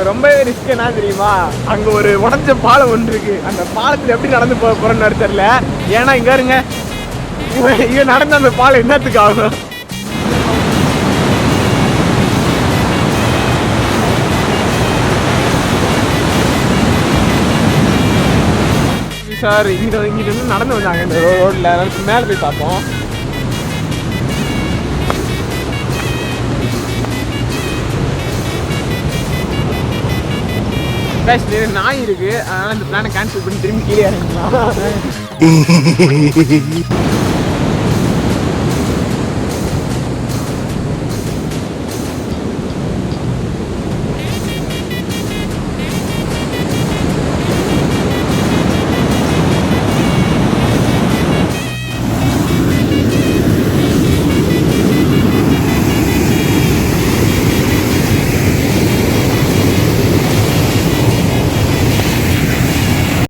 ரொம்பவே ரிஸ்க் என்ன தெரியுமா, அங்கே ஒரு உடஞ்ச பாலம் ஒன்று இருக்கு. அந்த பாலத்தில் எப்படி நடந்து போகிறேன்னு தெரியல. ஏன்னா இங்கே இருங்க, இவன் நடந்த அந்த பாலம் என்னத்துக்கு ஆகும். சார் இங்கிட்ட வந்து நடந்து வந்தாங்க இந்த ரோட்டில். மேலே போய் பார்ப்போம். நாய் இருக்கு, அதனால இந்த பிளானை கேன்சல் பண்ணி திரும்பி கீழே இறங்கலாம்.